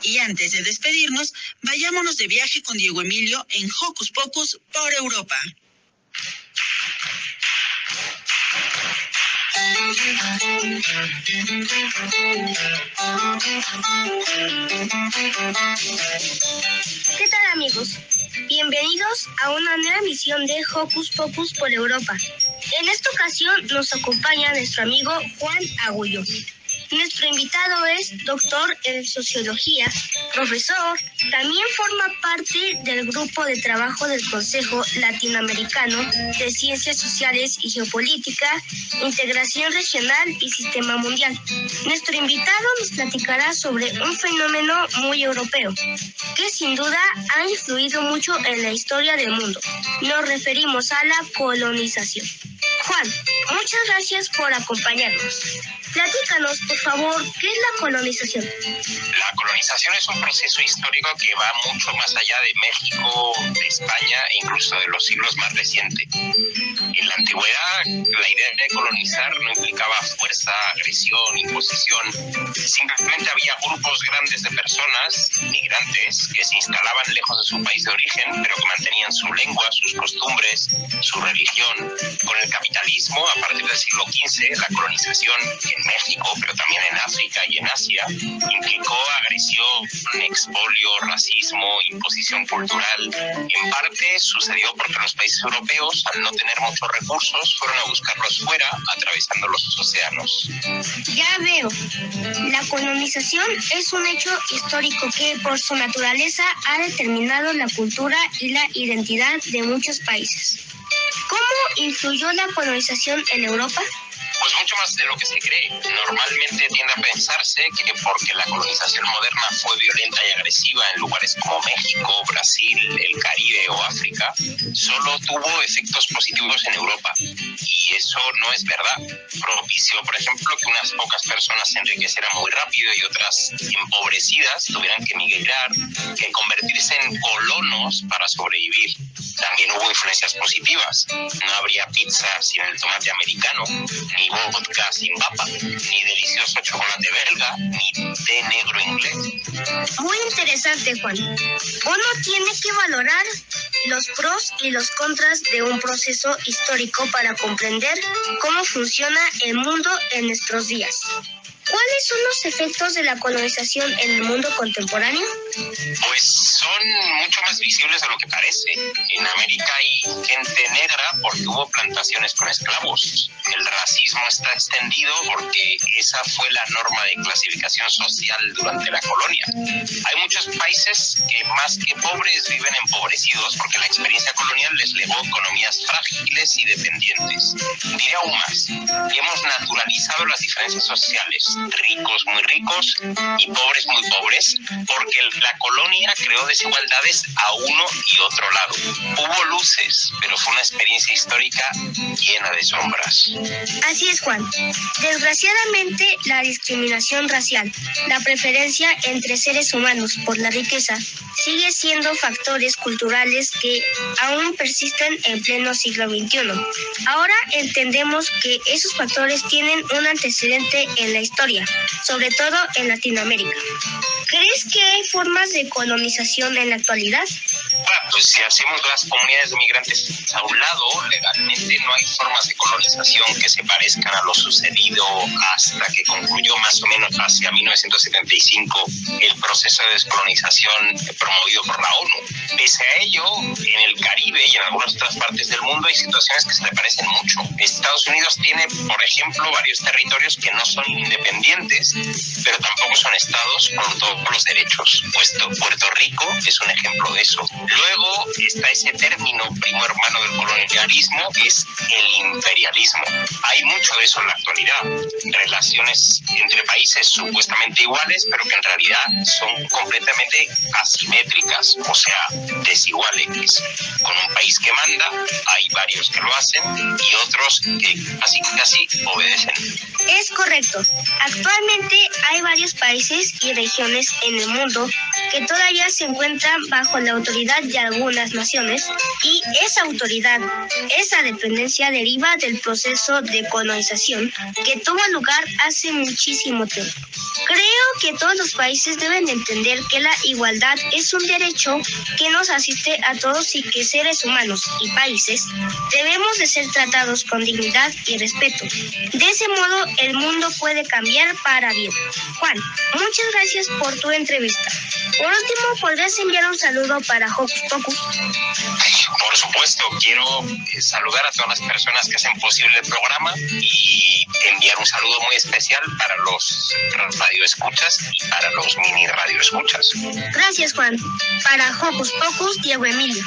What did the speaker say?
Y antes de despedirnos, vayámonos de viaje con Diego Emilio en Hocus Pocus por Europa. ¿Qué tal, amigos? Bienvenidos a una nueva emisión de Hocus Pocus por Europa. En esta ocasión nos acompaña nuestro amigo Juan Agullo. Nuestro invitado es doctor en sociología, profesor, también forma parte del grupo de trabajo del Consejo Latinoamericano de Ciencias Sociales y Geopolítica, Integración Regional y Sistema Mundial. Nuestro invitado nos platicará sobre un fenómeno muy europeo, que sin duda ha influido mucho en la historia del mundo. Nos referimos a la colonización. Juan, muchas gracias por acompañarnos. Platícanos, por favor, ¿qué es la colonización? La colonización es un proceso histórico que va mucho más allá de México, de España e incluso de los siglos más recientes. En la antigüedad, la idea de colonizar no implicaba fuerza, agresión, imposición. Simplemente había grupos grandes de personas, migrantes, que se instalaban lejos de su país de origen, pero que mantenían su lengua, sus costumbres, su religión. Con el capitalismo, a partir del siglo XV, la colonización en México, pero también en África y en Asia, implicó agresión, expolio, racismo, imposición cultural. En parte sucedió porque los países europeos, al no tener muchos recursos, fueron a buscarlos fuera, atravesando los océanos. Ya veo. La colonización es un hecho histórico que, por su naturaleza, ha determinado la cultura y la identidad de muchos países. ¿Cómo influyó la colonización en Europa? Pues mucho más de lo que se cree. Normalmente tiende a pensarse que porque la colonización moderna fue violenta y agresiva en lugares como México, Brasil, el Caribe o África, solo tuvo efectos positivos en Europa. Y eso no es verdad. Propició, por ejemplo, que unas pocas personas se enriquecieran muy rápido y otras empobrecidas tuvieran que emigrar, que convertirse en colonos para sobrevivir. También hubo influencias positivas. No habría pizza sin el tomate americano, ni vodka sin papa, ni delicioso chocolate belga, ni té negro inglés. Muy interesante, Juan. Uno tiene que valorar los pros y los contras de un proceso histórico para comprender cómo funciona el mundo en nuestros días. ¿Cuáles son los efectos de la colonización en el mundo contemporáneo? Pues son mucho más visibles de lo que parece. En América hay gente negra porque hubo plantaciones con esclavos. El racismo está extendido porque esa fue la norma de clasificación social durante la colonia. Hay muchos países que más que pobres viven empobrecidos porque la experiencia colonial les legó economías frágiles y dependientes. Diré aún más, hemos naturalizado las diferencias sociales, ricos muy ricos y pobres muy pobres, porque la colonia creó desigualdades a uno y otro lado. Hubo luces, pero fue una experiencia histórica llena de sombras. Así es, Juan. Desgraciadamente, la discriminación racial, la preferencia entre seres humanos por la riqueza, sigue siendo factores culturales que aún persisten en pleno siglo XXI. Ahora entendemos que esos factores tienen un antecedente en la historia, sobre todo en Latinoamérica. ¿Crees que hay formas de colonización en la actualidad? Bueno, pues si hacemos las comunidades de migrantes a un lado, legalmente no hay formas de colonización que se parezcan a lo sucedido hasta que concluyó más o menos hacia 1975 el proceso de descolonización promovido por la ONU. Pese a ello, en el Caribe y en algunas otras partes del mundo hay situaciones que se le parecen mucho. Estados Unidos tiene, por ejemplo, varios territorios que no son independientes, pero tampoco son estados con todos los derechos. Puerto Rico es un ejemplo de eso. Luego está ese término primo hermano del colonialismo, que es el imperialismo. Hay mucho de eso en la actualidad. Relaciones entre países supuestamente iguales, pero que en realidad son completamente asimétricas, o sea, desiguales. Con un país que manda, hay varios que lo hacen y otros que casi obedecen. Es correcto. Actualmente hay varios países y regiones en el mundo que todavía se encuentran bajo la autoridad de algunas naciones, y esa autoridad, esa dependencia deriva del proceso de colonización que tuvo lugar hace muchísimo tiempo. Creo que todos los países deben entender que la igualdad es un derecho que nos asiste a todos y que seres humanos y países debemos de ser tratados con dignidad y respeto. De ese modo, el mundo puede cambiar para bien. Juan, muchas gracias por tu entrevista. Por último, ¿podrías enviar un saludo para Hocus Pocus? Por supuesto, quiero saludar a todas las personas que hacen posible el programa y enviar un saludo muy especial para los radioescuchas y para los mini radioescuchas. Gracias, Juan. Para Hocus Pocus, Diego Emilio.